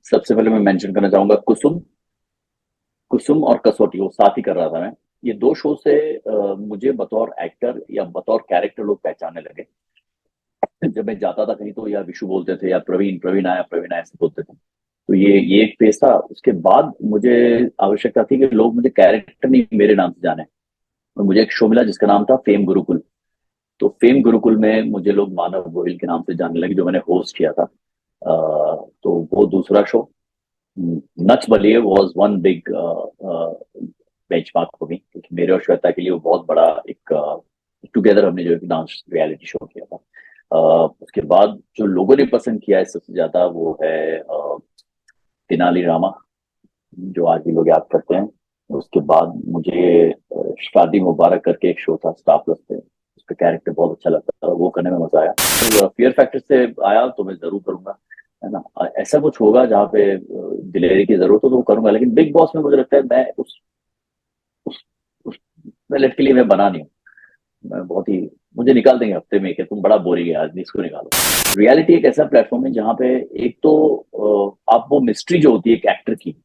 सबसे पहले मैं मेंशन करना चाहूंगा कुसुम। कुसुम और कसौटी वो साथ ही कर रहा था मैं। ये दो शो से मुझे बतौर एक्टर या बतौर कैरेक्टर लोग पहचानने लगे। जब मैं जाता था कहीं तो या विशु बोलते थे या प्रवीण प्रवीण आया ऐसे बोलते थे। तो ये एक फेज था। उसके बाद मुझे आवश्यकता थी कि लोग मुझे कैरेक्टर नहीं मेरे नाम से जाने। और मुझे एक शो मिला जिसका नाम था फेम गुरुकुल। तो फेम गुरुकुल में मुझे लोग मानव गोयल के नाम से जानने लगे, जो मैंने होस्ट किया था। तो वो दूसरा show Nach Baliye was one big benchmark for me, क्योंकि मेरे और श्वेता के लिए वो बहुत बड़ा एक टुगेदर हमने जो एक डांस रियलिटी शो किया था। उसके बाद जो लोगों ने पसंद किया है सबसे ज्यादा वो है तेनाली रामा, जो आज भी लोग याद करते हैं। उसके बाद मुझे शादी मुबारक करके एक शो था स्टार प्लस पे, उसका कैरेक्टर बहुत अच्छा लगता था, वो करने में मजा आया। तो फियर फैक्टर से आया तो मैं जरूर करूंगा, है ना। ऐसा कुछ होगा जहाँ पे दिलेरी की जरूरत हो तो वो करूंगा, लेकिन बिग बॉस में मुझे लगता है मैं उस मेलेट के लिए मैं बना नहीं हूँ। मैं बहुत ही मुझे निकाल देंगे हफ्ते में कि तुम बड़ा बोरिंग है आज इसको निकालो। रियलिटी एक ऐसा प्लेटफॉर्म है जहाँ पे एक तो आप वो मिस्ट्री जो होती है एक एक्टर की,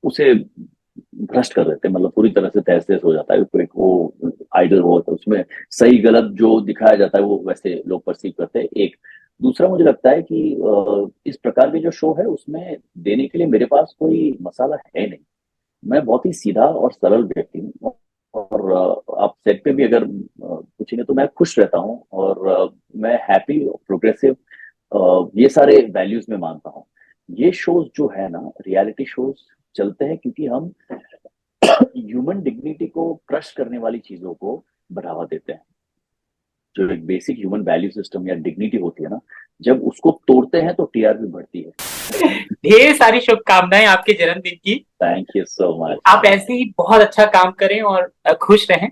उसे भ्रष्ट कर देते हैं, मतलब पूरी तरह से तहस नहस हो जाता है। कोई वो आइडल हो तो उसमें सही गलत जो दिखाया जाता है वो वैसे लोग परसीव करते हैं। एक दूसरा मुझे लगता है कि इस प्रकार के जो शो है उसमें देने के लिए मेरे पास कोई मसाला है नहीं। मैं बहुत ही सीधा और सरल व्यक्ति हूँ। और आप सेट पे भी अगर पूछेंगे तो मैं खुश रहता हूँ। और मैं हैप्पी प्रोग्रेसिव ये सारे वैल्यूज में मानता हूँ। ये शोज जो है ना, रियलिटी शोज चलते हैं क्योंकि हम ह्यूमन डिग्निटी को क्रश करने वाली चीजों को बढ़ावा देते हैं। जो एक बेसिक ह्यूमन वैल्यू सिस्टम या डिग्निटी होती है ना, जब उसको तोड़ते हैं तो टीआरपी बढ़ती है। ढेर सारी शुभकामनाएं आपके जन्मदिन की। Thank you so much. आप ऐसे ही बहुत अच्छा काम करें और खुश रहें।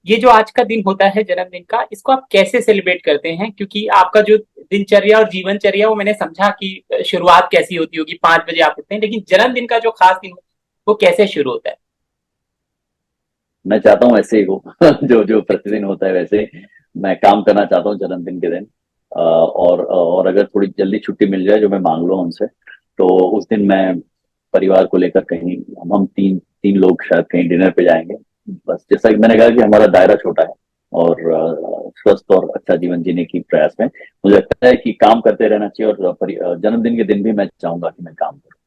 ये जो आज का दिन होता है जन्मदिन का, इसको आप कैसे सेलिब्रेट करते हैं? क्योंकि आपका जो दिनचर्या और जीवनचर्या, वो मैंने समझा कि शुरुआत कैसी होती होगी, 5 बजे आप उठते हैं, लेकिन जन्मदिन का जो खास दिन वो कैसे शुरू होता है? मैं चाहता हूँ ऐसे ही हो जो जो प्रतिदिन होता है वैसे ही मैं काम करना चाहता हूँ जन्मदिन के दिन। और अगर थोड़ी जल्दी छुट्टी मिल जाए जो मैं मांग लूँ उनसे, तो उस दिन मैं परिवार को लेकर कहीं हम तीन तीन लोग शायद कहीं डिनर पे जाएंगे। बस जैसा कि मैंने कहा कि हमारा दायरा छोटा है और स्वस्थ और अच्छा जीवन जीने की प्रयास में मुझे लगता है कि काम करते रहना चाहिए। और जन्मदिन के दिन भी मैं चाहूंगा कि मैं काम करूँ।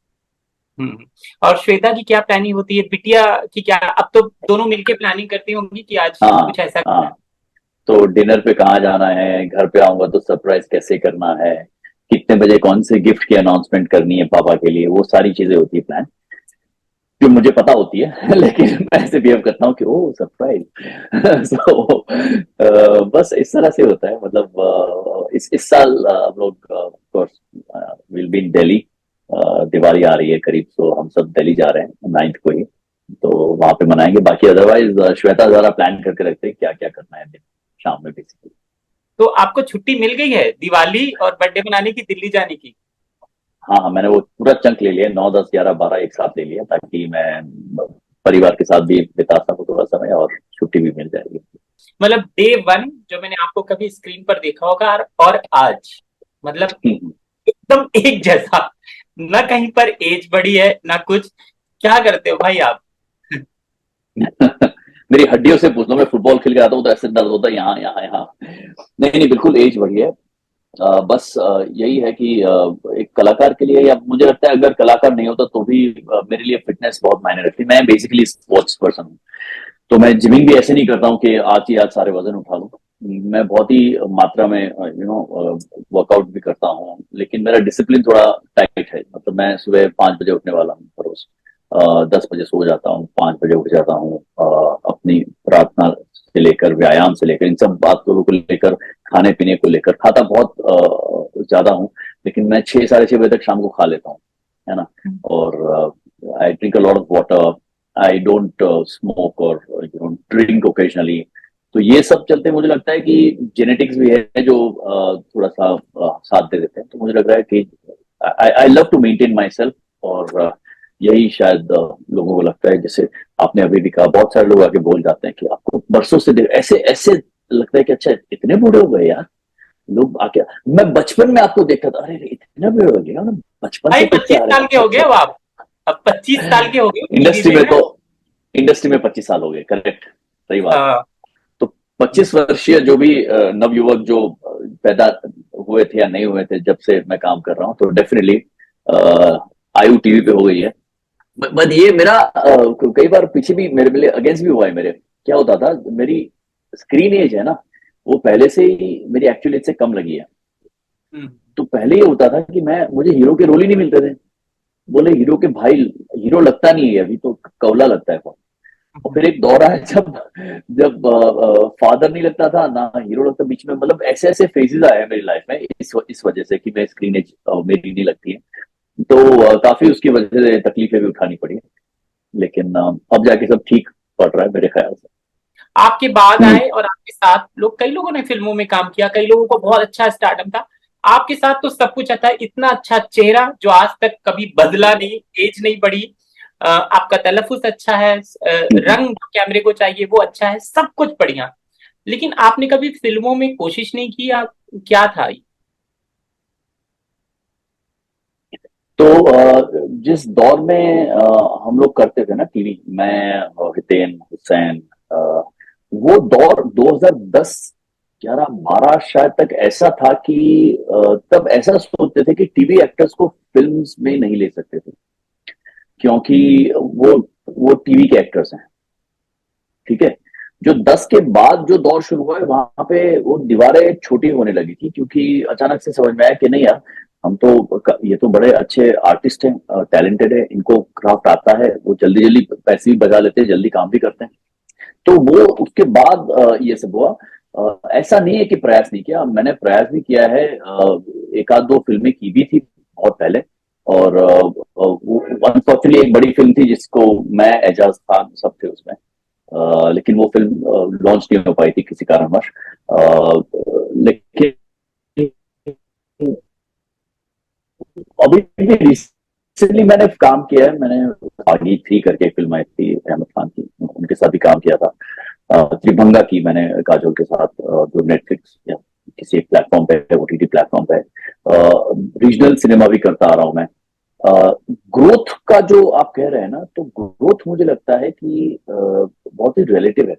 हम्म। और श्वेता की क्या प्लानिंग होती है? बिटिया की क्या, अब तो दोनों मिलके प्लानिंग करती होंगी कि आज हाँ कुछ ऐसा करना है? हाँ। तो डिनर पे कहाँ जाना है, घर पे आऊंगा तो सरप्राइज कैसे करना है, कितने बजे कौन से गिफ्ट की अनाउंसमेंट करनी है पापा के लिए, वो सारी चीजें होती है प्लान, जो मुझे पता होती है लेकिन मैं ऐसे बिहेव करता हूँ कि ओ सरप्राइज सो बस इस तरह से होता है। मतलब इस साल हम लोग course will be in Delhi. Diwali आ रही है करीब, तो हम सब दिल्ली जा रहे हैं 9th को ही। तो वहां पे मनाएंगे। बाकी अदरवाइज श्वेता द्वारा प्लान करके रखते हैं क्या क्या करना है दिन शाम में बेसिकली। तो आपको छुट्टी मिल गई है दिवाली और बर्थडे मनाने की, दिल्ली जाने की? हाँ हाँ, मैंने वो पूरा चंक ले लिया, 9 10 11 12 एक साथ ले लिया ताकि मैं परिवार के साथ भी बिता सकूं थोड़ा समय, और छुट्टी भी मिल जाएगी। मतलब डे 1 जो मैंने आपको कभी स्क्रीन पर देखा होगा, और आज, मतलब एकदम एक जैसा। ना कहीं पर एज बढ़ी है ना कुछ। क्या करते हो भाई आप? मेरी हड्डियों से पूछ लो, मैं फुटबॉल खेल के आता हूँ तो ऐसे दर्द होता है यहाँ यहाँ यहाँ। नहीं नहीं, बिल्कुल एज बढ़ी है। बस यही है कि एक कलाकार के लिए, या मुझे लगता है अगर कलाकार नहीं होता तो भी मेरे लिए फिटनेस बहुत मायने रखती है। मैं बेसिकली स्पोर्ट्स पर्सन हूँ। तो मैं जिमिंग भी ऐसे नहीं करता हूँ कि आज ही आज सारे वजन उठा लूँ। मैं बहुत ही मात्रा में वर्कआउट भी करता हूँ, लेकिन मेरा डिसिप्लिन थोड़ा टाइट है। मतलब मैं सुबह 5 बजे उठने वाला हूँ रोज। 10 बजे सो जाता हूँ, 5 बजे उठ जाता हूँ। अपनी प्रार्थना से लेकर व्यायाम से लेकर इन सब बातों को लेकर, खाने पीने को लेकर खाता बहुत ज्यादा हूँ, लेकिन मैं 6 साढ़े 6 बजे तक शाम को खा लेता हूँ, है ना। और I drink a lot of water. I don't smoke और ड्रिंक ओकेजनली। तो ये सब चलते मुझे लगता है कि जेनेटिक्स भी है जो थोड़ा सा साथ दे देते हैं। तो मुझे लग रहा है कि I I love to maintain myself. और यही शायद लोगों को लगता है, जैसे आपने अभी भी कहा, बहुत सारे लोग आके बोल जाते हैं कि आपको बरसों से ऐसे ऐसे लगता है कि अच्छा इतने बूढ़े हो गए यार। लोग आके, मैं बचपन में आपको देखता था, अरे इतना भी हो गया ना, बचपन भाई से फिर से 25 आ रहे हैं, साल के अच्छा हो गए अच्छा। अब आप। अब 25 साल के हो गए टीवी इंडस्ट्री में में ना। तो, इंडस्ट्री में 25 साल हो गए, करेक्ट, सही बात है। हाँ। तो 25 वर्षीय जो भी नवयुवक जो पैदा हुए थे या नहीं हुए थे जब से मैं काम कर रहा हूँ, तो डेफिनेटली आयु टीवी पे हो गई है। बट ये मेरा कई बार पीछे भी मेरे लिए अगेंस्ट भी हुआ है मेरे। क्या होता था, मेरी स्क्रीन एज है ना, वो पहले से ही मेरी एक्चुअल एज से कम लगी है। हम्म। तो पहले ये होता था कि मैं, मुझे हीरो के रोल ही नहीं मिलते थे। बोले हीरो के भाई, हीरो लगता नहीं है अभी तो, कवला लगता है। और फिर एक दौर आया जब जब फादर नहीं लगता था ना हीरो लगता, बीच में मतलब ऐसे ऐसे फेजेस आए हैं मेरी लाइफ में, इस वजह से कि मैं स्क्रीन एज मेरी नहीं लगती है। तो काफी उसकी वजह से तकलीफें भी उठानी पड़ी है। लेकिन अब जाके सब ठीक पड़ रहा है मेरे ख्याल से। आपके बाद हम्म। आए और आपके साथ लोग, कई लोगों ने फिल्मों में काम किया, कई लोगों को बहुत अच्छा स्टार्टअप था। आपके साथ तो सब कुछ अच्छा है, इतना अच्छा चेहरा जो आज तक कभी बदला नहीं, एज नहीं बढ़ी। आपका तलफ्फुज अच्छा है, रंग जो कैमरे को चाहिए वो अच्छा है, सब कुछ बढ़िया। लेकिन आपने कभी फिल्मों में कोशिश नहीं की, आप क्या था? तो जिस दौर में हम लोग करते थे ना टीवी, मैं और हितेन हुसैन, अ, वो दौर 2010 11 12 शायद तक ऐसा था कि तब ऐसा सोचते थे कि टीवी एक्टर्स को फिल्म्स में नहीं ले सकते थे, क्योंकि वो टीवी के एक्टर्स हैं। ठीक है। जो 10 के बाद जो दौर शुरू हुआ है, वहां पे वो दीवारें छोटी होने लगी थी, क्योंकि अचानक से समझ में आया कि नहीं यार, हम तो, ये तो बड़े अच्छे आर्टिस्ट हैं, टैलेंटेड है, इनको क्राफ्ट आता है, वो जल्दी जल्दी पैसे भी बजा लेते हैं, जल्दी काम भी करते हैं। तो वो उसके बाद ये सब हुआ। ऐसा नहीं है कि प्रयास नहीं किया, मैंने प्रयास भी किया है, एक आध दो फिल्में की भी थी बहुत पहले। और वो अनफॉर्चुनेटली एक बड़ी फिल्म थी जिसको मैं, एजाज खान सब थे उसमें, लेकिन वो फिल्म लॉन्च नहीं हो पाई थी किसी कारणवश। लेकिन अभी भी रिसेंटली मैंने काम किया है, मैंने बागी 3 करके एक फिल्म आई थी अहमद खान की, उनके साथ भी काम किया था। त्रिभंगा की मैंने काजोल के साथ, जो नेटफ्लिक्स या किसी एक प्लेटफॉर्म पे, ओटीटी प्लेटफॉर्म पे। रीजनल सिनेमा भी करता आ रहा हूं मैं। ग्रोथ का जो आप कह रहे हैं ना, तो ग्रोथ मुझे लगता है कि बहुत ही रिलेटिव है।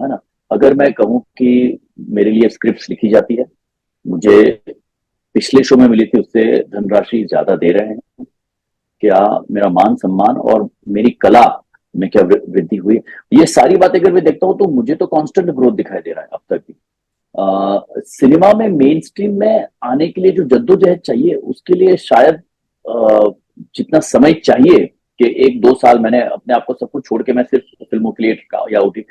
है ना। अगर मैं कहूँ कि मेरे लिए स्क्रिप्ट्स लिखी जाती है, मुझे पिछले शो में मिली थी उससे धनराशि ज्यादा दे रहे हैं, क्या मेरा मान सम्मान और मेरी कला में क्या वृद्धि हुई, ये सारी बातें अगर मैं देखता हूँ तो मुझे तो कांस्टेंट ग्रोथ दिखाई दे रहा है अब तक भी। सिनेमा में मेन स्ट्रीम में आने के लिए जो जद्दोजहद चाहिए, उसके लिए शायद जितना समय चाहिए, कि 1 2 साल मैंने अपने आप को सब कुछ छोड़ के मैं सिर्फ फिल्मों के लिए या ओटी,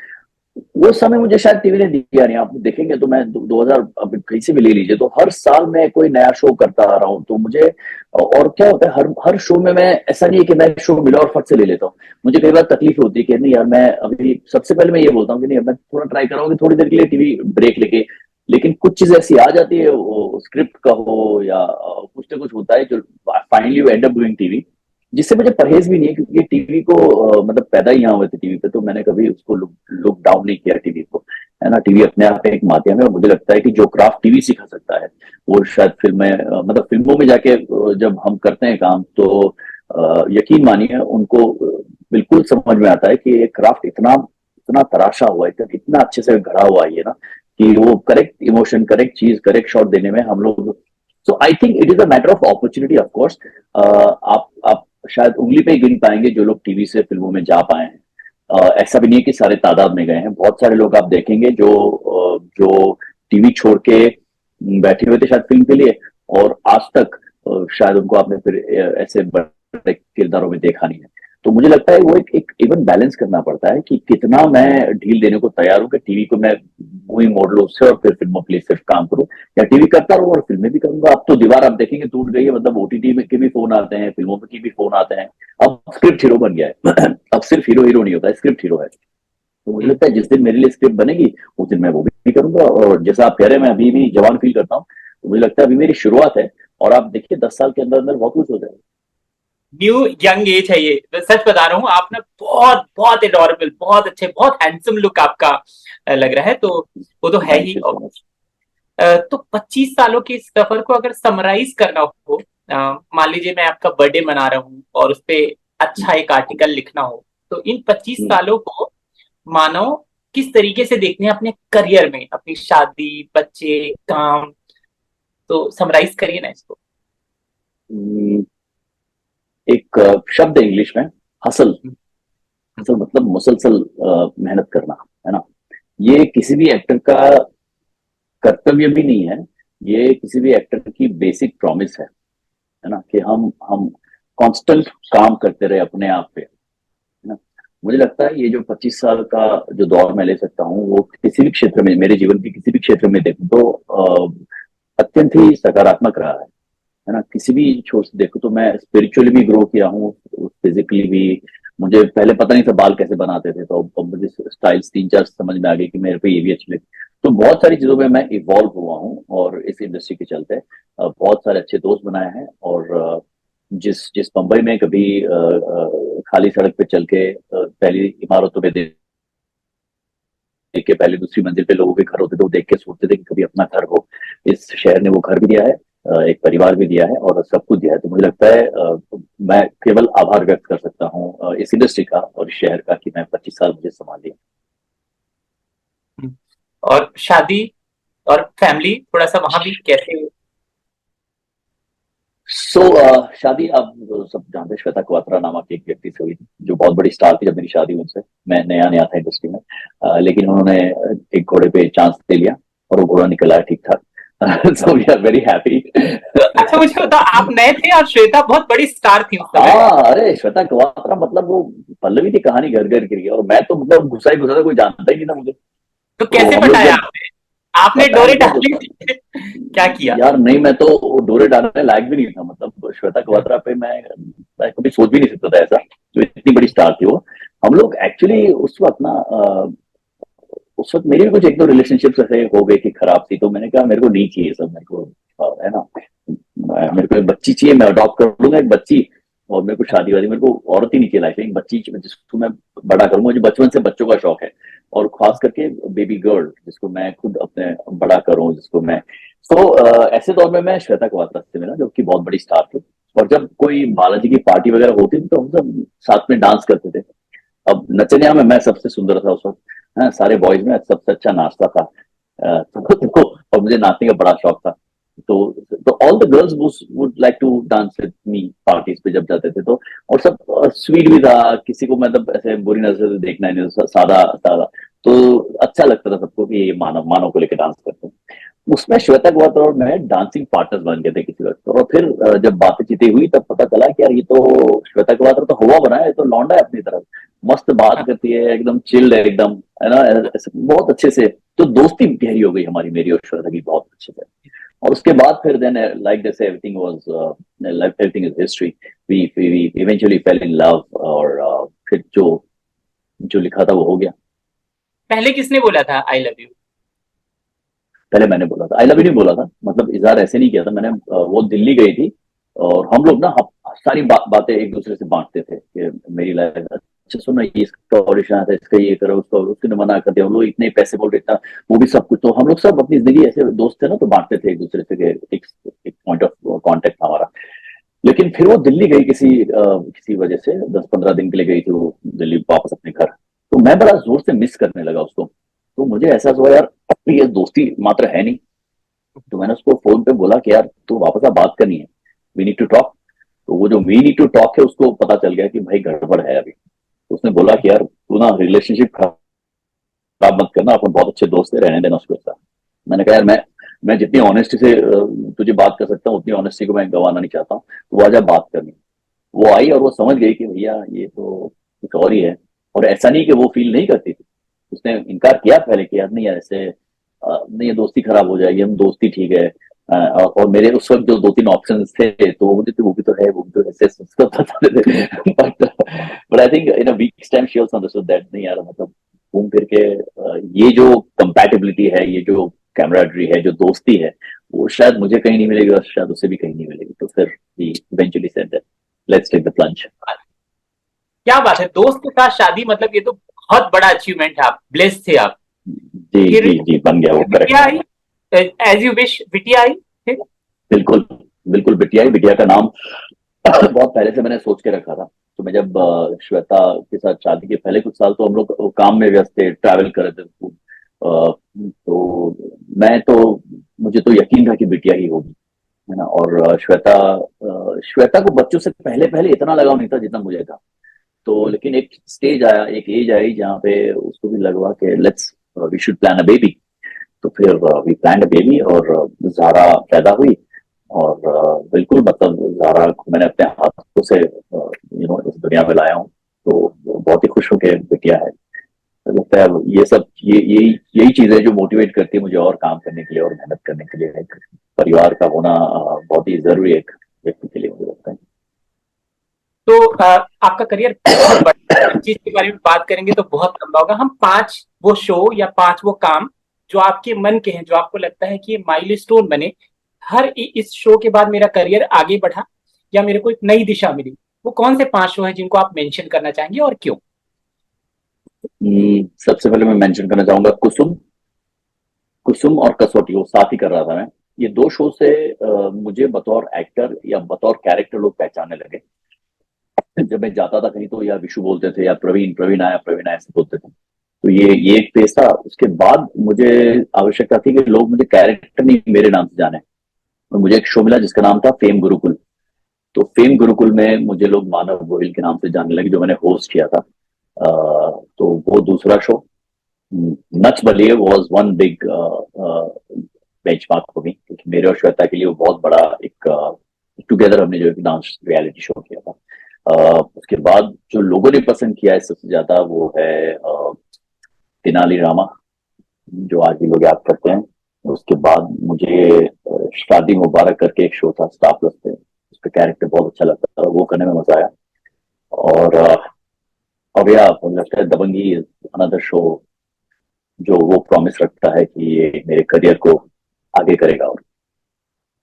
वो समय मुझे शायद टीवी ने दिया नहीं। आप देखेंगे तो मैं 2000, अब कहीं से भी ले लीजिए, तो हर साल मैं कोई नया शो करता आ रहा हूँ, तो मुझे, और क्या होता है, हर हर शो में मैं, ऐसा नहीं है कि मैं शो मिला और फट से ले लेता हूँ। मुझे कई बार तकलीफ होती है कि नहीं यार, मैं अभी सबसे पहले मैं ये बोलता हूँ कि नहीं, अब मैं थोड़ा ट्राई कर रहा हूँ कि थोड़ी देर के लिए टीवी ब्रेक लेके। लेकिन कुछ चीज ऐसी आ जाती है, वो स्क्रिप्ट का हो या कुछ ना कुछ होता है, जो finally you and up doing TV, जिससे मुझे परहेज भी नहीं है, क्योंकि टीवी को मतलब पैदा ही यहाँ हुए थे टीवी पे, तो मैंने कभी उसको लुक डाउन नहीं किया टीवी को। है ना, टीवी अपने आप में एक माध्यम है, और मुझे लगता है कि जो क्राफ्ट टीवी सिखा सकता है, वो शायद फिल्में, मतलब फिल्मों में जाके जब हम करते हैं काम, तो यकीन मानिए उनको बिल्कुल समझ में आता है कि ये क्राफ्ट इतना इतना तराशा हुआ है, इतना अच्छे से गढ़ा हुआ है ये ना, कि वो करेक्ट इमोशन, करेक्ट चीज, करेक्ट शॉट देने में हम लोग। So I think it is a matter of opportunity, of course. आप शायद उंगली पे ही गिन पाएंगे जो लोग टीवी से फिल्मों में जा पाए हैं। ऐसा भी नहीं है कि सारे तादाद में गए हैं, बहुत सारे लोग आप देखेंगे जो टीवी छोड़ के बैठे हुए थे शायद फिल्म के लिए, और आज तक शायद उनको आपने फिर ऐसे बड़े किरदारों में देखा नहीं है। तो मुझे लगता है वो एक इवन बैलेंस करना पड़ता है कि कितना मैं ढील देने को तैयार हूं, कि टीवी को मैं वही मोड़ लूं उससे, और फिर फिल्मों के लिए सिर्फ काम करूं, या टीवी करता रहूं और फिल्में भी करूंगा। अब तो दीवार आप देखेंगे टूट गई है, मतलब ओटीटी में के भी फोन आते हैं, फिल्मों के भी फोन आते हैं। अब स्क्रिप्ट हीरो बन गया है अब सिर्फ हीरो हीरो नहीं होता है, स्क्रिप्ट हीरो है। तो मुझे लगता है जिस दिन मेरे लिए स्क्रिप्ट बनेगी, उस दिन मैं वो भी करूंगा। और जैसा आप कह रहे हैं, मैं अभी भी जवान फील करता हूँ, तो मुझे लगता है अभी मेरी शुरुआत है, और आप देखिए 10 साल के अंदर अंदर बहुत कुछ हो जाएगा। न्यू यंग एज है ये, मैं सच बता रहा हूँ। आप ना बहुत बहुत एडोरेबल, बहुत अच्छे, बहुत हैंडसम लुक आपका लग रहा है, तो वो तो है thank he. You so much. तो 25 सालों के इस सफर को अगर समराइज करना हो, मान लीजिए मैं आपका बर्थडे मना रहा हूँ और उस पे अच्छा एक आर्टिकल लिखना हो, तो इन 25 हम्म, सालों को मानव किस तरीके से देखने हैं अपने करियर में, अपनी शादी, बच्चे, काम, तो समराइज करिए ना इसको। हम्म, एक शब्द है इंग्लिश में, हसल। हसल मतलब मुसलसल मेहनत करना, है ना। ये किसी भी एक्टर का कर्तव्य भी नहीं है, ये किसी भी एक्टर की बेसिक प्रॉमिस है ना, कि हम कांस्टेंट काम करते रहे अपने आप पे, है ना। मुझे लगता है ये जो 25 साल का जो दौर मैं ले सकता हूँ, वो किसी भी क्षेत्र में, मेरे जीवन के किसी भी क्षेत्र में देखूं तो अत्यंत ही सकारात्मक रहा है ना। किसी भी छोर से देखो तो मैं स्पिरिचुअली भी ग्रो किया हूँ, फिजिकली भी। मुझे पहले पता नहीं था बाल कैसे बनाते थे, तो अब मुझे स्टाइल्स तीन चार समझ में आ गई कि मेरे पे ये भी अच्छे लगे। तो बहुत सारी चीजों में मैं इवॉल्व हुआ हूँ, और इस इंडस्ट्री के चलते बहुत सारे अच्छे दोस्त बनाए हैं। और जिस जिस मुंबई में कभी खाली सड़क पे चल के पहली इमारतों में देख के, पहले दूसरी मंजिल पे लोगों के घर होते थे, वो देख के सोचते थे कि कभी अपना घर हो। इस शहर ने वो घर भी दिया है, एक परिवार भी दिया है, और सब कुछ दिया है। तो मुझे लगता है मैं केवल आभार व्यक्त कर सकता हूँ इस इंडस्ट्री का और इस शहर का, कि मैं 25 साल मुझे संभाल लिया। और शादी और फैमिली, थोड़ा सा वहां भी कैसे? सो शादी आप सब जानते हैं, श्वेता क्वात्रा नामक एक व्यक्ति से हुई थी, जो बहुत बड़ी स्टार थी जब मेरी शादी हुई उनसे। मैं नया नया था इंडस्ट्री में, लेकिन उन्होंने एक घोड़े पे चांस दे लिया, और वो घोड़ा निकला है ठीक ठाक। So we are very happy. अच्छा, मुझे बताओ, आप नए थे और श्वेता बहुत बड़ी स्टार थी उस समय। हाँ, अरे श्वेता क्वात्रा मतलब वो पल्लवी की कहानी घर घर गिर गया, और मैं तो मतलब घुसा ही घुसा था, कोई जानता ही नहीं था मुझे। तो तो कैसे हम लोग पटाया जब आपने? आपने पता है डोरे मतलब डाली थी? क्या किया? यार नहीं, मैं तो डोरे डालने लायक भी नहीं था, मतलब श्वेता क्वात्रा पे मैं कभी सोच भी नहीं सकता था ऐसा, जो इतनी बड़ी स्टार थी वो। हम लोग एक्चुअली उस वक्त ना उस वक्त मेरी भी कुछ एक दो रिलेशनशिप्स ऐसे हो गई थी खराब थी, तो मैंने कहा मेरे को नहीं चाहिए सब, मेरे को है ना, मेरे को एक बच्ची चाहिए, मैं अडॉप्ट कर लूंगा एक बच्ची। और मेरे को शादी वादी, मेरे को औरत ही नहीं चाहिए लाइफ में, एक बच्ची जिसको मैं बड़ा करूंगा। मुझे बचपन से बच्चों का शौक है, और खास करके बेबी गर्ल, जिसको मैं खुद अपने बड़ा करूं, जिसको मैं। तो ऐसे दौर में मैं श्वेता क्वात्रा से मिला, जो कि बहुत बड़ी स्टार थी। और जब कोई बालाजी की पार्टी वगैरह होती थी, तो हम सब साथ में डांस करते थे। अब नचनिया में मैं सबसे सुंदर था उस वक्त, हाँ, सारे बॉयज में सबसे अच्छा नाचता था। और मुझे नाचने का बड़ा शौक था। तो तो all the girls would like to dance with me parties पे जब जाते थे तो। और सब स्वीट भी था, किसी को मतलब ऐसे बुरी नजर से देखना ही नहीं, सादा सादा। तो अच्छा लगता था सबको कि ये मानव मानव को लेकर डांस करते हैं। उसमें श्वेता गौर और मैं डांसिंग पार्टनर्स बन गए थे किसी वक्त। और फिर जब बातचीत हुई तब पता चला कि यार ये तो श्वेता गौर तो हवा बना है, ये तो लौंडा है अपनी तरफ, मस्त बात करती है, एकदम चिल्ड है एकदम, है ना, ऐसे बहुत अच्छे से। तो दोस्ती गहरी हो गई हमारी, मेरी और श्वेता की, बहुत अच्छे से। और उसके बाद फिर then like this everything was everything is history. We eventually fell in love, और फिर जो जो लिखा था वो हो गया। पहले किसने बोला था आई लव यू? पहले मैंने बोला था, आई लव यू नहीं बोला था, मतलब इजहार ऐसे नहीं किया था मैंने। वो दिल्ली गई थी, और हम लोग ना सारी बातें एक दूसरे से बांटते थे कि मेरी लाइफ, अच्छा सुनो ये इसका ऑडिशन आया था, इसका ये करो, उसका उसने मना कर दिया, हम लोग इतने पैसे बोल रहे, इतना वो भी सब कुछ। तो हम लोग सब अपनी जिंदगी ऐसे दोस्त थे ना, तो बांटते थे एक दूसरे से, एक पॉइंट ऑफ कांटेक्ट था हमारा। लेकिन फिर वो दिल्ली गई किसी वजह से, 10-15 दिन के लिए गई थी वो दिल्ली वापस अपने घर। तो मैं बड़ा जोर से मिस करने लगा उसको। तो मुझे एहसास हुआ यार, अब ये दोस्ती मात्र है नहीं। तो मैंने उसको फोन पे बोला कि यार तू वापस आ, बात करनी है, वी नीड टू टॉक। तो वो जो वी नीड टू टॉक है, उसको पता चल गया कि भाई गड़बड़ है अभी। तो उसने बोला कि यार तू ना रिलेशनशिप खराब मत करना, अपन बहुत अच्छे दोस्त है, रहने देना उसको ऐसा। मैंने कहा यार मैं जितनी ऑनेस्टी से तुझे बात कर सकता हूँ, उतनी ऑनेस्टी को मैं गंवाना नहीं चाहता हूँ, तो वो आजा बात करनी। वो आई और वो समझ गई कि भैया ये तो कुछ और ही है। और ऐसा नहीं कि वो फील नहीं करती थी, उसने इनकार किया पहले कि यार नहीं यार ऐसे नहीं, ये दोस्ती खराब हो जाएगी, हम दोस्ती ठीक है। और मेरे उस वक्त जो 2-3 ऑप्शन थे, तो वो मुझे वो भी तो है, वो भी तो ऐसे सब बताते थे। But I think in a weeks time she also understood that नहीं यार, मतलब घूम फिर के ये जो कंपैटिबिलिटी है, ये जो कैमराडरी है, जो दोस्ती है, वो शायद मुझे कहीं नहीं मिलेगी, और शायद उसे भी कहीं नहीं मिलेगी। तो फिर eventually said that let's take the plunge. क्या बात है, दोस्त के साथ शादी, मतलब ये तो बहुत बड़ा अचीवमेंट है, आप ब्लेस्ड थे आप। जी फिर जी जी, बन गया वो, फिर करेक्ट। क्या आई? एज यू विश बिटिया आई फिर? बिल्कुल, बिल्कुल बिटिया ही, बिटिया का नाम बहुत पहले से मैंने सोच के रखा था। तो मैं जब श्वेता के साथ शादी के पहले कुछ साल तो हम लोग काम में व्यस्त थे, ट्रैवल कर रहे थे खूब। तो मैं तो मुझे तो यकीन था कि बिटिया ही होगी, है ना। और श्वेता को बच्चों से पहले पहले इतना लगाव नहीं था जितना मुझे था। तो लेकिन एक स्टेज आया, एक एज आई जहाँ पे उसको भी लगवा के let's we should plan a baby. तो फिर वी प्लान अ बेबी और ज़ारा पैदा हुई। और बिल्कुल मतलब ज़ारा को मैंने अपने हाथों से इस दुनिया में लाया हूँ। तो बहुत ही खुश हूँ कि बिटिया है। तो लगता है ये सब यही यही चीजें जो मोटिवेट करती है मुझे और काम करने के लिए और मेहनत करने के लिए। एक परिवार का होना बहुत ही जरूरी है एक व्यक्ति के लिए, मुझे लगता है। तो आपका करियर बहुत बड़ा है, हर चीज के बारे में बात करेंगे तो बहुत लंबा होगा। हम 5 वो शो या 5 वो काम जो आपके मन के हैं, जो आपको लगता है कि ये माइलस्टोन बने, इस शो के बाद मेरा करियर आगे बढ़ा या मेरे को एक नई दिशा मिली, वो कौन से 5 शो हैं जिनको आप मेंशन करना चाहेंगे और क्यों? सबसे पहले मैं मेंशन करना चाहूंगा कुसुम। कुसुम और कसौटी, वो साथ ही कर रहा था मैं। ये दो शो से मुझे बतौर एक्टर या बतौर कैरेक्टर लोग पहचानने लगे। जब मैं जाता था कहीं तो या विशु बोलते थे या प्रवीण, प्रवीण आया, प्रवीण आया ऐसे बोलते थे। तो ये एक फेज था। उसके बाद मुझे आवश्यकता थी कि लोग मुझे कैरेक्टर नहीं मेरे नाम से जाने। और मुझे एक शो मिला जिसका नाम था फेम गुरुकुल। तो फेम गुरुकुल में मुझे लोग मानव गोहिल के नाम से जानने लगे, जो मैंने होस्ट किया था। तो वो दूसरा show Nach Baliye was one big benchmark for me, क्योंकि मेरे और श्वेता के लिए वो बहुत बड़ा एक टुगेदर हमने जो एक डांस रियलिटी शो किया था। उसके बाद जो लोगों ने पसंद किया है सबसे ज्यादा वो है तेनाली रामा, जो आज भी लोग याद करते हैं। उसके बाद मुझे शादी मुबारक करके एक शो था स्टार प्लस पे, उसका कैरेक्टर बहुत अच्छा लगता था, वो करने में मजा आया। और अब या मुझे लगता है दबंगी अनदर शो जो वो प्रॉमिस रखता है कि ये मेरे करियर को आगे करेगा। और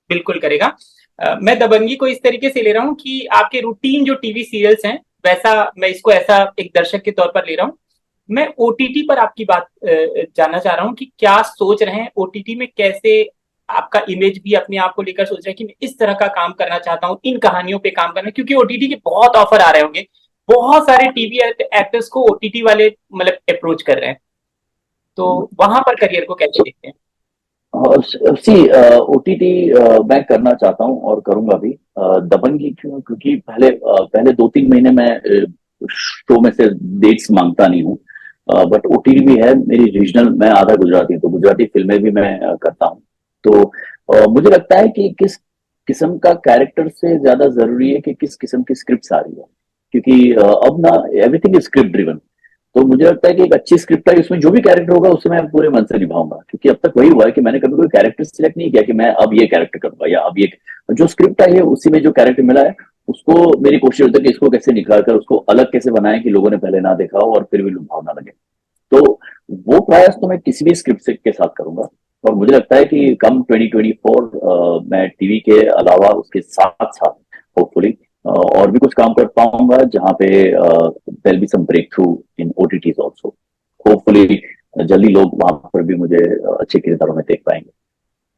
बिल्कुल करेगा। मैं दबंगी को इस तरीके से ले रहा हूँ कि आपके रूटीन जो टीवी सीरियल्स हैं, वैसा मैं इसको ऐसा एक दर्शक के तौर पर ले रहा हूँ। मैं ओटीटी पर आपकी बात जानना चाह रहा हूँ कि क्या सोच रहे हैं ओटीटी में, कैसे आपका इमेज भी अपने आप को लेकर सोच रहे हैं कि मैं इस तरह का काम करना चाहता हूँ, इन कहानियों पे काम करना, क्योंकि ओटीटी के बहुत ऑफर आ रहे होंगे, बहुत सारे टीवी एक्टर्स को ओटीटी वाले मतलब अप्रोच कर रहे हैं, तो वहां पर करियर को कैसे देखते हैं? सी ओटीटी मैं करना चाहता हूँ और करूंगा भी। दबंगी क्यों? क्योंकि पहले 2-3 महीने मैं शो में से डेट्स मांगता नहीं हूँ। बट ओटीटी भी है मेरी रीजनल, मैं आधा गुजराती हूँ तो गुजराती फिल्में भी मैं करता हूँ। तो मुझे लगता है कि किस किस्म का कैरेक्टर से ज्यादा जरूरी है कि किस किस्म की स्क्रिप्ट आ रही है। क्योंकि अब ना एवरीथिंग इज स्क्रिप्ट ड्रिवन। तो मुझे लगता है कि एक अच्छी स्क्रिप्ट है, उसमें जो भी कैरेक्टर होगा उससे मैं पूरे मन से निभाऊंगा। क्योंकि अब तक वही हुआ है कि मैंने कभी कोई कैरेक्टर सिलेक्ट नहीं किया कि मैं अब ये कैरेक्टर करूंगा या अब ये, जो स्क्रिप्ट आई है उसी में जो कैरेक्टर मिला है उसको मेरी कोशिश होती है कि इसको कैसे निकाल कर उसको अलग कैसे बनाएं कि लोगों ने पहले ना देखा हो और फिर भी लुभावना लगे। तो वो प्रयास तो मैं किसी भी स्क्रिप्ट से के साथ करूंगा। और मुझे लगता है कि कम 2024 मैं टीवी के अलावा उसके साथ साथ होपफुली और भी कुछ काम कर पाऊंगा जहां पे there be some breakthrough in OTTs also. Hopefully जल्दी लोग वहां पर भी मुझे अच्छे किरदारों में देख पाएंगे।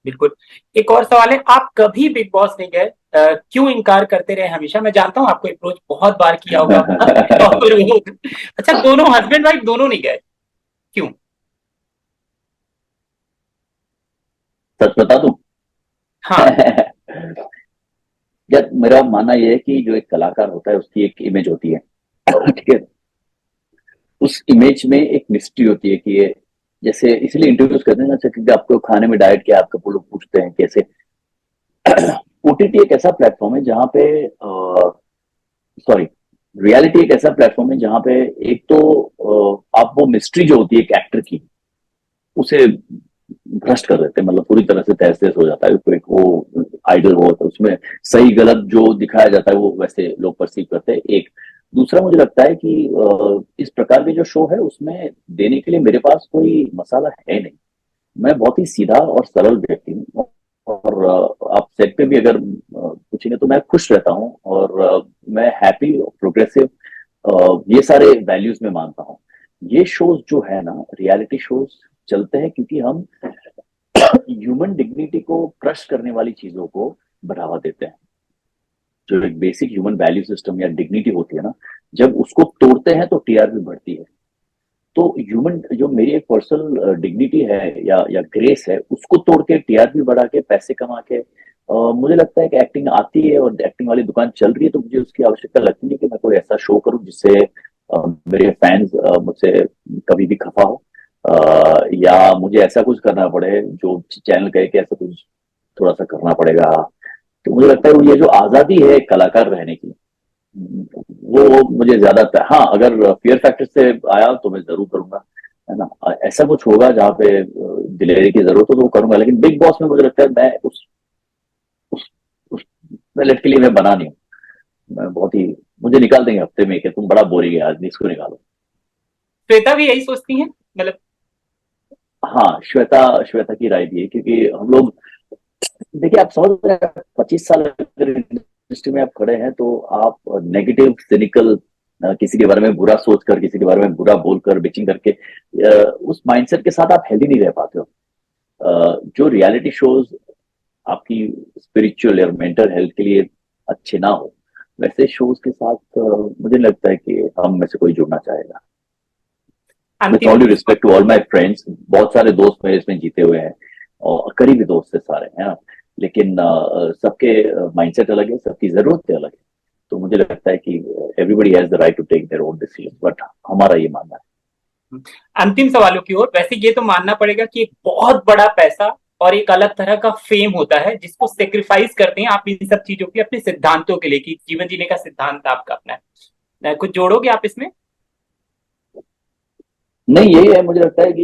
बिल्कुल। एक और सवाल है, आप कभी बिग बॉस नहीं गए, क्यों इनकार करते रहे हमेशा? मैं जानता हूँ आपको अप्रोच बहुत बार किया होगा, बहुत सारे ऑफर हुए होंगे। अच्छा, दोनों हस्बैंड वाइफ दोनों नहीं गए, क्यों? सच बता दूं? हाँ। यार मेरा मानना यह है कि जो एक कलाकार होता है उसकी एक इमेज होती है। ठीक है। उस इमेज में एक मिस्ट्री होती है कि ये, जैसे इसलिए इंटरव्यूज करते हैं ना, क्योंकि आपको खाने में डाइट क्या आपको लोग पूछते हैं कैसे। ओटीटी एक ऐसा प्लेटफॉर्म है जहां पे, सॉरी, रियलिटी एक ऐसा प्लेटफॉर्म है जहां पे एक तो आप वो मिस्ट्री जो होती है एक एक्टर की उसे भ्रष्ट कर देते हैं, मतलब पूरी तरह से तहस नहस हो जाता है। कोई वो आइडल हो तो उसमें सही गलत जो दिखाया जाता है वो वैसे लोग परसीव करते हैं। एक दूसरा मुझे लगता है कि इस प्रकार के जो शो है उसमें देने के लिए मेरे पास कोई मसाला है नहीं। मैं बहुत ही सीधा और सरल व्यक्ति हूँ। और आप सेट पे भी अगर पूछेंगे तो मैं खुश रहता हूँ। और मैं हैप्पी प्रोग्रेसिव ये सारे वैल्यूज में मानता हूँ। ये शोज जो है ना, रियलिटी शोज चलते हैं क्योंकि हम ह्यूमन डिग्निटी को क्रश करने वाली चीजों को बढ़ावा देते हैं। जो एक बेसिक ह्यूमन वैल्यू सिस्टम या डिग्निटी होती है ना, जब उसको तोड़ते हैं तो टीआरपी बढ़ती है। तो ह्यूमन जो मेरी एक पर्सनल डिग्निटी है या ग्रेस है, उसको तोड़ के टीआरपी बढ़ा के पैसे कमा के मुझे लगता है कि एक्टिंग आती है और एक्टिंग वाली दुकान चल रही है, तो मुझे उसकी आवश्यकता लगती नहीं कि मैं कोई ऐसा शो करूं जिससे मेरे फैंस मुझसे कभी भी खफा हो, या मुझे ऐसा कुछ करना पड़े जो चैनल कहे कि ऐसा कुछ थोड़ा सा करना पड़ेगा। तो मुझे लगता है ये जो आजादी है एक कलाकार रहने की, वो मुझे ज्यादा, हाँ अगर फियर फैक्टर से आया तो मैं जरूर करूंगा, है ना। ऐसा कुछ होगा जहाँ पे दिलेरी की जरूरत हो तो वो करूंगा, लेकिन बिग बॉस में मुझे लगता है मैं उस मिनट के लिए मैं बना नहीं हूँ। मैं बहुत ही, मुझे निकाल देंगे हफ्ते में कि तुम बड़ा बोरिंग है आदमी, इसको निकालो। श्वेता भी यही सोचती है मतलब? हाँ, श्वेता श्वेता की राय भी है, क्योंकि हम लोग, देखिए आप समझ रहे हैं, 25 साल अगर इंडस्ट्री में आप खड़े हैं तो आप नेगेटिव सिनिकल, किसी के बारे में बुरा सोचकर, किसी के बारे में बुरा बोलकर, बिचिंग करके उस माइंडसेट के साथ आप हेल्दी नहीं रह पाते हो। जो रियलिटी शोज आपकी स्पिरिचुअल या मेंटल हेल्थ के लिए अच्छे ना हो, वैसे शोज के साथ मुझे नहीं लगता है कि हम में से कोई जुड़ना चाहेगा। विथ अंतिम all due respect to all my friends, बहुत सारे दोस्त मेरे इसमें जीते हुए हैं और करीबी दोस्त है सारे, है ना। लेकिन सबके माइंडसेट अलग है, सबकी जरूरतें अलग है। तो मुझे लगता है कि everybody has the right to take their own decision, but हमारा ये मानना है। अंतिम सवालों की ओर। वैसे ये तो मानना पड़ेगा कि एक बहुत बड़ा पैसा और एक अलग तरह का फेम होता है जिसको सेक्रीफाइस करते हैं आप इन सब चीजों के अपने सिद्धांतों के लिए, कि जीवन जीने का सिद्धांत आपका अपना है। कुछ जोड़ोगे आप इसमें? नहीं, यही है, मुझे लगता है कि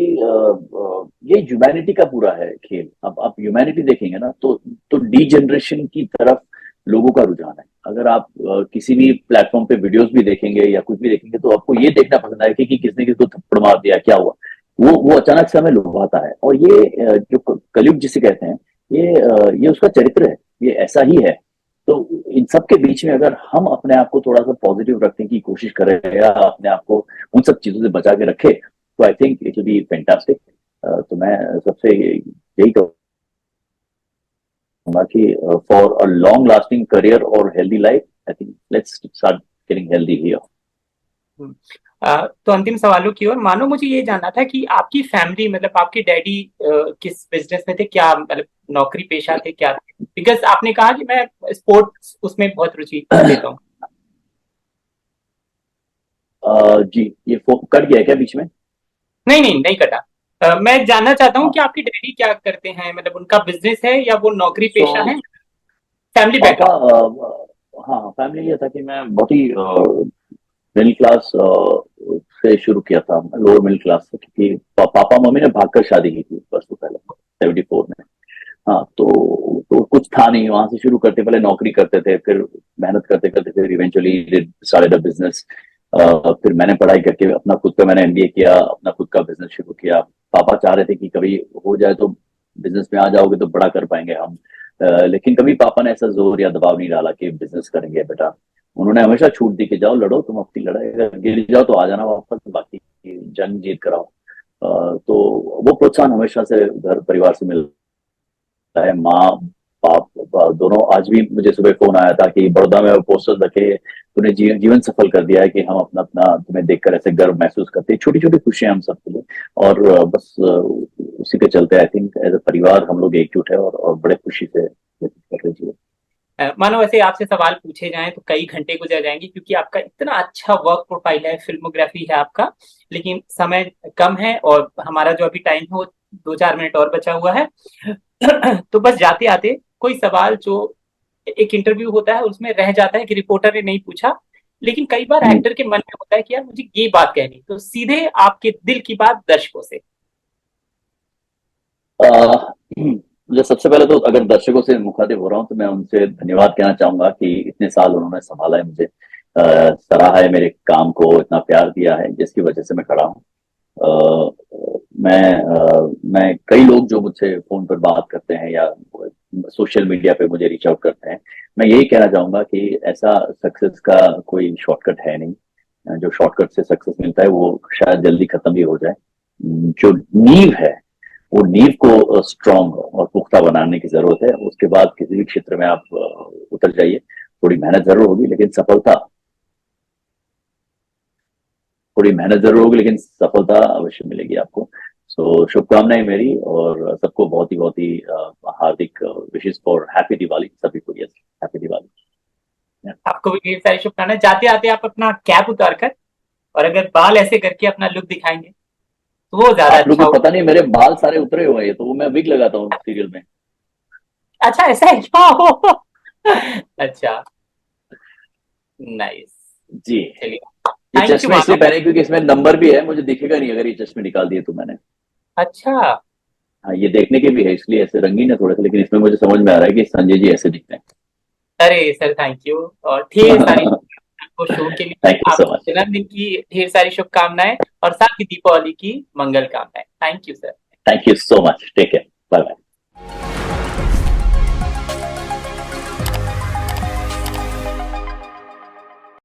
ये ह्यूमैनिटी का पूरा है खेल। अब आप ह्यूमैनिटी देखेंगे ना तो डी जनरेशन की तरफ लोगों का रुझान है। अगर आप किसी भी प्लेटफॉर्म पे वीडियोस भी देखेंगे या कुछ भी देखेंगे तो आपको ये देखना पसंद आएगा कि किसने किसको थप्पड़ मार दिया, क्या हुआ। वो अचानक से हमें लुभाता है, और ये जो कलयुग जिसे कहते हैं, ये उसका चरित्र है, ये ऐसा ही है। तो इन सब के बीच में अगर हम अपने आप को थोड़ा सा पॉजिटिव रखने की कोशिश करें या अपने आप को उन सब चीजों से बचा के रखें, तो I think it will be fantastic. तो मैं सबसे यही कहूंगा कि for a long lasting career और healthy life, I think let's start getting healthy here. तो अंतिम सवालों की ओर। मानो मुझे ये जानना था कि आपकी फैमिली, मतलब आपके डैडी किस बिजनेस में थे, क्या मतलब नौकरी पेशा थे, क्या थे? बिकॉज आपने कहा कि मैं स्पोर्ट्स उसमें बहुत रुचि लेता हूँ। जी, ये कट गया है क्या बीच में? नहीं नहीं, नहीं कटा। मैं जानना चाहता हूँ कि आपके डैडी क्या करते हैं, मतलब उनका बिजनेस है या वो नौकरी सो पेशा है? फैमिली पापा, बैकग्राउंड। हाँ फैमिली ये था कि मैं बहुत ही मिडिल क्लास से शुरू किया था, लोअर मिडिल क्लास से, क्योंकि पापा मम्मी ने भागकर शादी की थी बस, तो पहले 74 में। हाँ, तो कुछ था नहीं, वहां से शुरू करते, पहले नौकरी करते थे, फिर मेहनत करते करते फिर इवेंचुअली स्टार्टेड अ बिजनेस। फिर मैंने पढ़ाई करके अपना खुद का, मैंने एमबीए किया, अपना खुद का बिजनेस शुरू किया। पापा चाह रहे थे कि कभी हो जाए तो बिजनेस में आ जाओगे तो बड़ा कर पाएंगे हम। लेकिन कभी पापा ने ऐसा जोर या दबाव नहीं डाला कि बिजनेस करेंगे बेटा। उन्होंने हमेशा छूट दी कि जाओ लड़ो, तुम अपनी लड़ाई, अगर गिर जाओ तो आ जाना वापस, बाकी जंग जीत कराओ। तो वो प्रोत्साहन हमेशा से घर परिवार से मिल है। माँ बाप दोनों, आज भी मुझे सुबह फोन आया था कि बड़ौदा में पोस्टर रखे, तूने जीवन सफल कर दिया है, कि हम अपना अपना तुम्हें देखकर ऐसे गर्व महसूस करते हैं। छोटी छोटी खुशियां हम सबके लिए, और बस उसी के चलते आई थिंक एज अ परिवार हम लोग एकजुट है, और बड़े खुशी से व्यतीत कर रहे हैं जीवन। मानो वैसे आपसे सवाल पूछे जाएं तो कई घंटे गुजर जाएंगे, क्योंकि आपका इतना अच्छा वर्क प्रोफाइल है, फिल्मोग्राफी है आपका। लेकिन समय कम है और हमारा जो अभी टाइम है वो 2-4 मिनट और बचा हुआ है। तो बस जाते आते कोई सवाल जो एक इंटरव्यू होता है उसमें रह जाता है कि रिपोर्टर ने नहीं पूछा, लेकिन कई बार हम्म। एक्टर के मन में होता है कि यार मुझे ये बात कहनी, तो सीधे आपके दिल की बात दर्शकों से। मुझे सबसे पहले तो, अगर दर्शकों से मुखातिब हो रहा हूँ तो मैं उनसे धन्यवाद कहना चाहूंगा कि इतने साल उन्होंने संभाला है मुझे, सराहा है मेरे काम को, इतना प्यार दिया है जिसकी वजह से मैं खड़ा हूँ। मैं कई लोग जो मुझसे फोन पर बात करते हैं या सोशल मीडिया पे मुझे रीच आउट करते हैं, मैं यही कहना चाहूंगा कि ऐसा सक्सेस का कोई शॉर्टकट है नहीं। जो शॉर्टकट से सक्सेस मिलता है वो शायद जल्दी खत्म भी हो जाए। जो नींव है वो नींव को स्ट्रांग और पुख्ता बनाने की जरूरत है। उसके बाद किसी भी क्षेत्र में आप उतर जाइए। थोड़ी मेहनत जरूर होगी, लेकिन सफलता अवश्य मिलेगी आपको। सो शुभकामनाएं मेरी, और सबको बहुत ही हार्दिक विशेष फॉर हैप्पी दिवाली सभी को। Yes, happy Diwali. आपको भी ढेर सारी शुभकामनाएं। जाते आते आप अपना कैप उतार कर और अगर बाल ऐसे करके अपना लुक दिखाएंगे तो वो ज्यादा आप लोग अच्छा को होगा। पता नहीं, मेरे बाल सारे उतरे हुए हैं, तो वो मैं विग लगाता हूँ सीरियल में। अच्छा, ऐसा है क्या? हो अच्छा, नाइस। जी। चलिए, ये थैंक यू चश्मे इसलिए मानव। पहने क्योंकि इसमें नंबर भी है, मुझे दिखेगा नहीं अगर ये चश्मे निकाल दिए तो मैंने। अच्छा। हाँ, ये देखने के भी है, इसलिए ऐसे रंगीन है थोड़े से, लेकिन इसमें मुझे समझ में आ रहा है कि संजय जी ऐसे दिखते अरे सर, थैंक यू। और ढेर सारी हैं। आपको शो के लिए, थैंक यू सो मच। आपके जन्मदिन की ढेर सारी शुभकामनाएं और साथ ही दीपावली की मंगल कामनाएं। Thank you sir. Thank you so much. Take care. Bye bye.